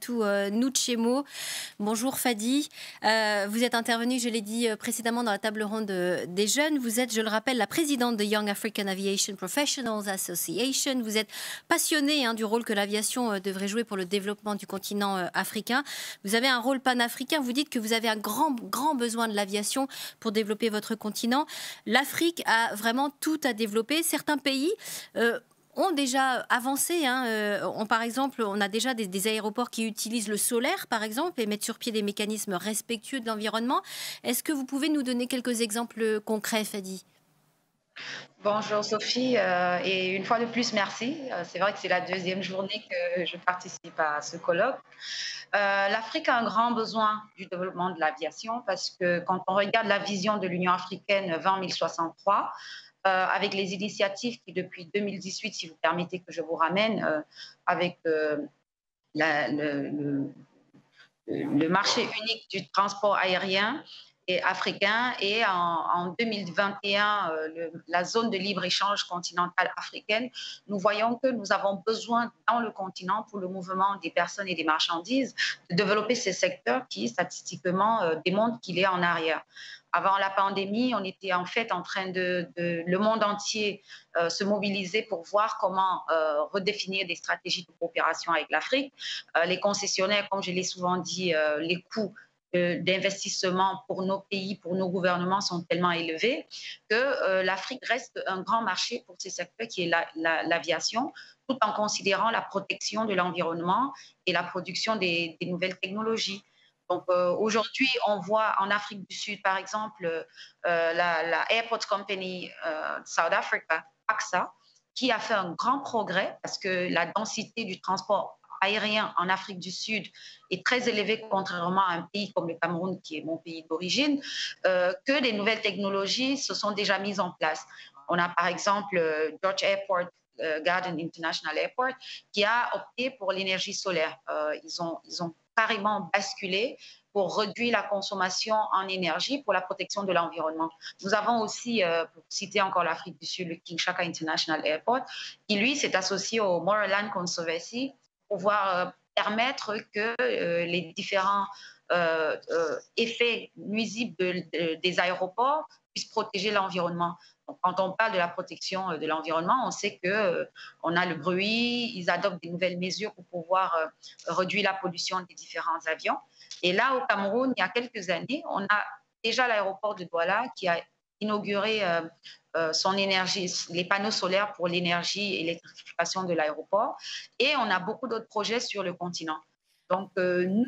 Fatou Nouchemo. Bonjour Fadi. Vous êtes intervenu, je l'ai dit précédemment, dans la table ronde des jeunes. Vous êtes, je le rappelle, la présidente de Young African Aviation Professionals Association. Vous êtes passionnée du rôle que l'aviation devrait jouer pour le développement du continent africain. Vous avez un rôle panafricain. Vous dites que vous avez un grand besoin de l'aviation pour développer votre continent. L'Afrique a vraiment tout à développer. Certains pays ont déjà avancé. Par exemple, on a déjà des aéroports qui utilisent le solaire, par exemple, et mettent sur pied des mécanismes respectueux de l'environnement. Est-ce que vous pouvez nous donner quelques exemples concrets, Fadi? Bonjour Sophie, et une fois de plus, merci. C'est vrai que c'est la deuxième journée que je participe à ce colloque. L'Afrique a un grand besoin du développement de l'aviation parce que quand on regarde la vision de l'Union africaine 2063, avec les initiatives qui, depuis 2018, si vous permettez que je vous ramène, avec la- le, le- le marché unique du transport aérien et africain et en 2021, la zone de libre-échange continentale africaine, nous voyons que nous avons besoin dans le continent pour le mouvement des personnes et des marchandises de développer ces secteurs qui statistiquement démontrent qu'il est en arrière. Avant la pandémie, on était en fait en train le monde entier se mobiliser pour voir comment redéfinir des stratégies de coopération avec l'Afrique. Les concessionnaires, comme je l'ai souvent dit, les coûts d'investissement pour nos pays, pour nos gouvernements sont tellement élevés que l'Afrique reste un grand marché pour ce secteur qui est l'aviation, tout en considérant la protection de l'environnement et la production des nouvelles technologies. Donc aujourd'hui, on voit en Afrique du Sud, par exemple, la Airport Company South Africa, AXA, qui a fait un grand progrès parce que la densité du transport aérien en Afrique du Sud est très élevée, contrairement à un pays comme le Cameroun, qui est mon pays d'origine, que des nouvelles technologies se sont déjà mises en place. On a par exemple George Airport, Garden International Airport, qui a opté pour l'énergie solaire. Ils ont carrément basculé pour réduire la consommation en énergie pour la protection de l'environnement. Nous avons aussi, pour citer encore l'Afrique du Sud, le King Shaka International Airport, qui lui s'est associé au Moreland Conservancy pour pouvoir permettre que les différents effets nuisibles des aéroports puissent protéger l'environnement. Donc, quand on parle de la protection de l'environnement, on sait qu'on a le bruit, ils adoptent des nouvelles mesures pour pouvoir réduire la pollution des différents avions. Et là, au Cameroun, il y a quelques années, on a déjà l'aéroport de Douala qui a inauguré son énergie, les panneaux solaires pour l'énergie et l'électrification de l'aéroport. Et on a beaucoup d'autres projets sur le continent. Donc, nous,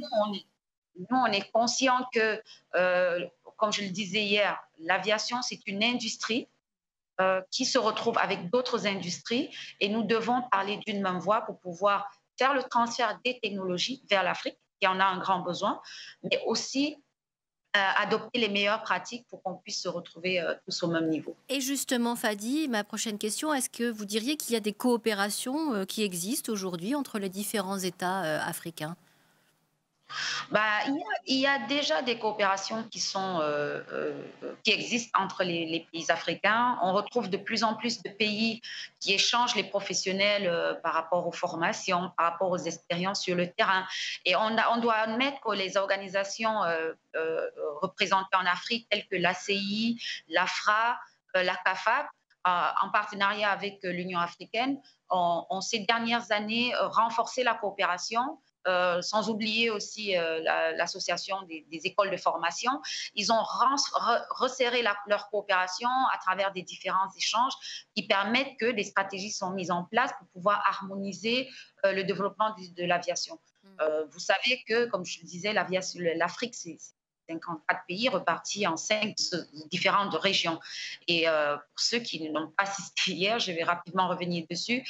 on est conscients que, comme je le disais hier, l'aviation, c'est une industrie qui se retrouve avec d'autres industries et nous devons parler d'une même voix pour pouvoir faire le transfert des technologies vers l'Afrique, qui en a un grand besoin, mais aussi adopter les meilleures pratiques pour qu'on puisse se retrouver tous au même niveau. Et justement, Fadi, ma prochaine question, est-ce que vous diriez qu'il y a des coopérations qui existent aujourd'hui entre les différents États africains? Bah, il y a déjà des coopérations qui existent entre les pays africains. On retrouve de plus en plus de pays qui échangent les professionnels par rapport aux formations, par rapport aux expériences sur le terrain. Et on doit admettre que les organisations représentées en Afrique, telles que l'ACI, l'AFRA, la CAFAC, en partenariat avec l'Union africaine, ont ces dernières années renforcé la coopération, sans oublier aussi l'association des écoles de formation. Ils ont resserré leur coopération à travers des différents échanges qui permettent que des stratégies sont mises en place pour pouvoir harmoniser le développement de l'aviation. Vous savez que, comme je le disais, l'Afrique, c'est 54 pays repartis en 5 différentes régions. Et pour ceux qui n'ont pas assisté hier, je vais rapidement revenir dessus,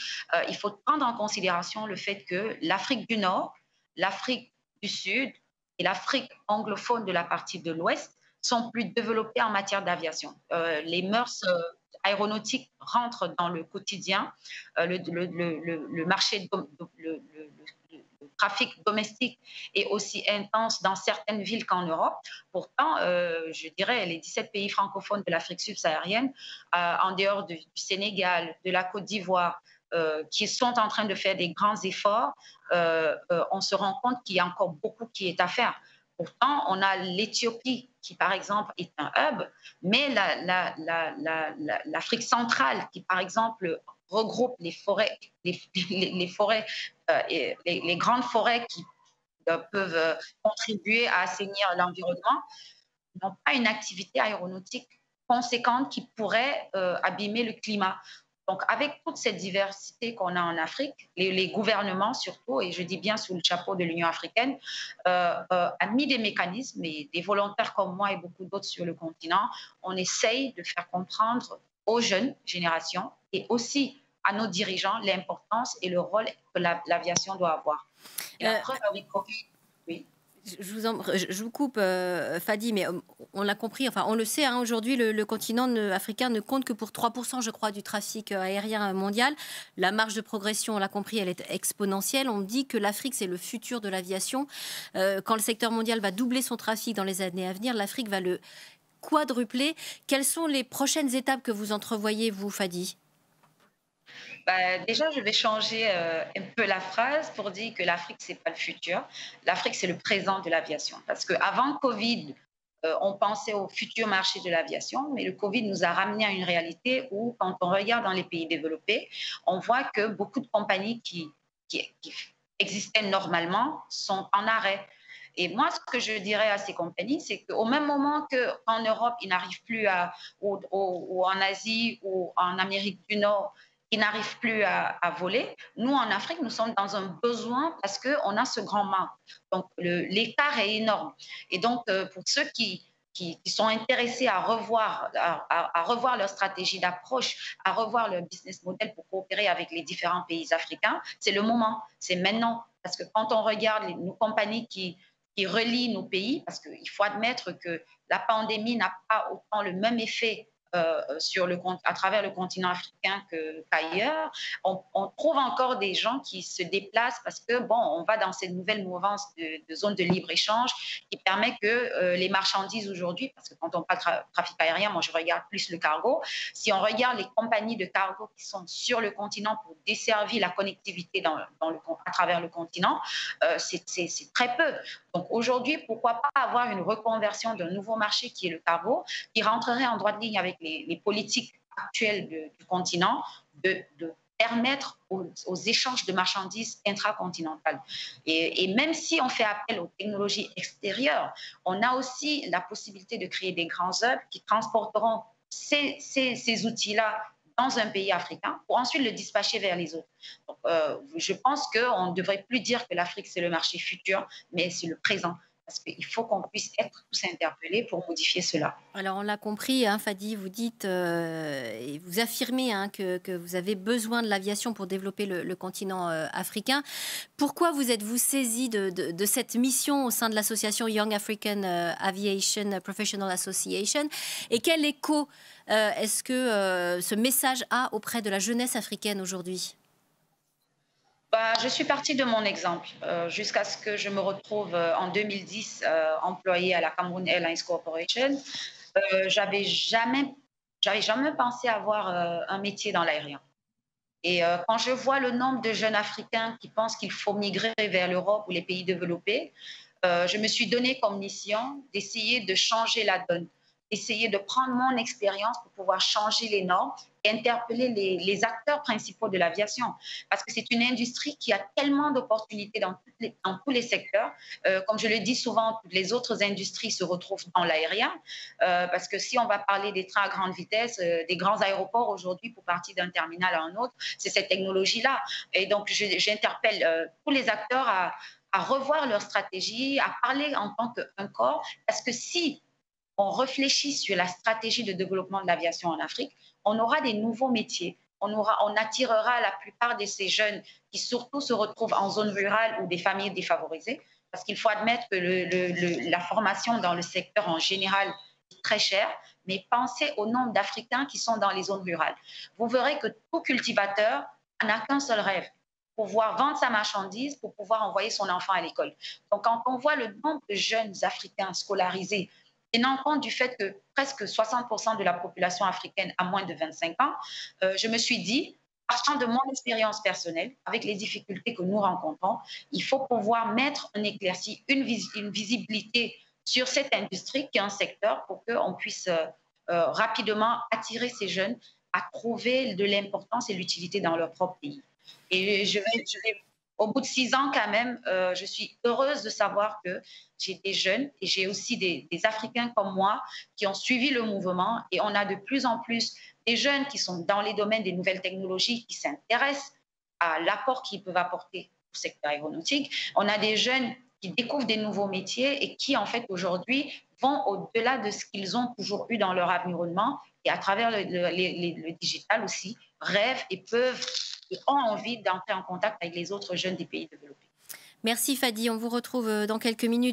il faut prendre en considération le fait que l'Afrique du Nord, l'Afrique du Sud et l'Afrique anglophone de la partie de l'Ouest sont plus développées en matière d'aviation. Les mœurs aéronautiques rentrent dans le quotidien. Le marché, le trafic domestique est aussi intense dans certaines villes qu'en Europe. Pourtant, je dirais, les 17 pays francophones de l'Afrique subsaharienne, en dehors du Sénégal, de la Côte d'Ivoire, qui sont en train de faire des grands efforts, on se rend compte qu'il y a encore beaucoup qui est à faire. Pourtant, on a l'Éthiopie qui, par exemple, est un hub, mais l'Afrique centrale qui, par exemple, regroupe les forêts, les forêts et les grandes forêts qui peuvent contribuer à assainir l'environnement, n'ont pas une activité aéronautique conséquente qui pourrait abîmer le climat. Donc, avec toute cette diversité qu'on a en Afrique, les gouvernements surtout, et je dis bien sous le chapeau de l'Union africaine, a mis des mécanismes et des volontaires comme moi et beaucoup d'autres sur le continent. On essaye de faire comprendre aux jeunes générations et aussi à nos dirigeants l'importance et le rôle que l'aviation doit avoir. Et la preuve avec Covid, oui. Je vous coupe, Fadi, mais on l'a compris, enfin on le sait, hein, aujourd'hui le continent africain ne compte que pour 3%, je crois, du trafic aérien mondial. La marge de progression, on l'a compris, elle est exponentielle. On dit que l'Afrique, c'est le futur de l'aviation. Quand le secteur mondial va doubler son trafic dans les années à venir, l'Afrique va le quadrupler. Quelles sont les prochaines étapes que vous entrevoyez, vous, Fadi ? Déjà, je vais changer un peu la phrase pour dire que l'Afrique, ce n'est pas le futur. L'Afrique, c'est le présent de l'aviation. Parce qu'avant Covid, on pensait au futur marché de l'aviation, mais le Covid nous a ramené à une réalité où, quand on regarde dans les pays développés, on voit que beaucoup de compagnies qui existaient normalement sont en arrêt. Et moi, ce que je dirais à ces compagnies, c'est qu'au même moment qu'en Europe, ils n'arrivent plus ou en Asie ou en Amérique du Nord, ils n'arrivent plus à voler. Nous, en Afrique, nous sommes dans un besoin parce qu'on a ce grand manque. Donc, l'écart est énorme. Et donc, pour ceux qui sont intéressés à revoir leur stratégie d'approche, à revoir leur business model pour coopérer avec les différents pays africains, c'est le moment, c'est maintenant. Parce que quand on regarde nos compagnies qui relient nos pays, parce qu'il faut admettre que la pandémie n'a pas autant le même effet à travers le continent africain qu'ailleurs, on trouve encore des gens qui se déplacent parce que, bon, on va dans cette nouvelle mouvance de zone de libre-échange qui permet que les marchandises aujourd'hui, parce que quand on parle trafic aérien, moi je regarde plus le cargo, si on regarde les compagnies de cargo qui sont sur le continent pour desservir la connectivité à travers le continent, c'est très peu. Donc aujourd'hui, pourquoi pas avoir une reconversion d'un nouveau marché qui est le cargo, qui rentrerait en droite ligne avec les politiques actuelles du continent de permettre aux échanges de marchandises intracontinentales. Et même si on fait appel aux technologies extérieures, on a aussi la possibilité de créer des grands hubs qui transporteront ces outils-là dans un pays africain pour ensuite le dispatcher vers les autres. Donc, je pense qu'on ne devrait plus dire que l'Afrique, c'est le marché futur, mais c'est le présent. Parce qu'il faut qu'on puisse être tous interpellés pour modifier cela. Alors, on l'a compris, hein, Fadi, vous dites et vous affirmez que vous avez besoin de l'aviation pour développer le continent africain. Pourquoi vous êtes-vous saisi de cette mission au sein de l'association Young African Aviation Professional Association? Et quel écho est-ce que ce message a auprès de la jeunesse africaine aujourd'hui? Je suis partie de mon exemple jusqu'à ce que je me retrouve en 2010 employée à la Cameroon Airlines Corporation. J'avais jamais pensé avoir un métier dans l'aérien. Et quand je vois le nombre de jeunes Africains qui pensent qu'il faut migrer vers l'Europe ou les pays développés, je me suis donné comme mission d'essayer de changer la donne, essayer de prendre mon expérience pour pouvoir changer les normes et interpeller les acteurs principaux de l'aviation. Parce que c'est une industrie qui a tellement d'opportunités dans tous les secteurs. Comme je le dis souvent, toutes les autres industries se retrouvent dans l'aérien. Parce que si on va parler des trains à grande vitesse, des grands aéroports aujourd'hui pour partir d'un terminal à un autre, c'est cette technologie-là. Et donc, j'interpelle tous les acteurs à revoir leur stratégie, à parler en tant qu'un corps. Parce que si on réfléchit sur la stratégie de développement de l'aviation en Afrique, on aura des nouveaux métiers. On attirera la plupart de ces jeunes qui surtout se retrouvent en zone rurale ou des familles défavorisées, parce qu'il faut admettre que la formation dans le secteur en général est très chère, mais pensez au nombre d'Africains qui sont dans les zones rurales. Vous verrez que tout cultivateur n'a qu'un seul rêve, pouvoir vendre sa marchandise pour pouvoir envoyer son enfant à l'école. Donc, quand on voit le nombre de jeunes Africains scolarisés, tenant compte du fait que presque 60% de la population africaine a moins de 25 ans, je me suis dit, Partant de mon expérience personnelle, avec les difficultés que nous rencontrons, il faut pouvoir mettre en éclaircie une visibilité sur cette industrie qui est un secteur pour qu'on puisse rapidement attirer ces jeunes à trouver de l'importance et l'utilité dans leur propre pays. Et au bout de 6 ans quand même, je suis heureuse de savoir que j'ai des jeunes et j'ai aussi des Africains comme moi qui ont suivi le mouvement et on a de plus en plus des jeunes qui sont dans les domaines des nouvelles technologies, qui s'intéressent à l'apport qu'ils peuvent apporter au secteur aéronautique. On a des jeunes qui découvrent des nouveaux métiers et qui, en fait, aujourd'hui, vont au-delà de ce qu'ils ont toujours eu dans leur environnement et à travers le digital aussi, rêvent et peuvent et ont envie d'entrer en contact avec les autres jeunes des pays développés. Merci Fadi, on vous retrouve dans quelques minutes.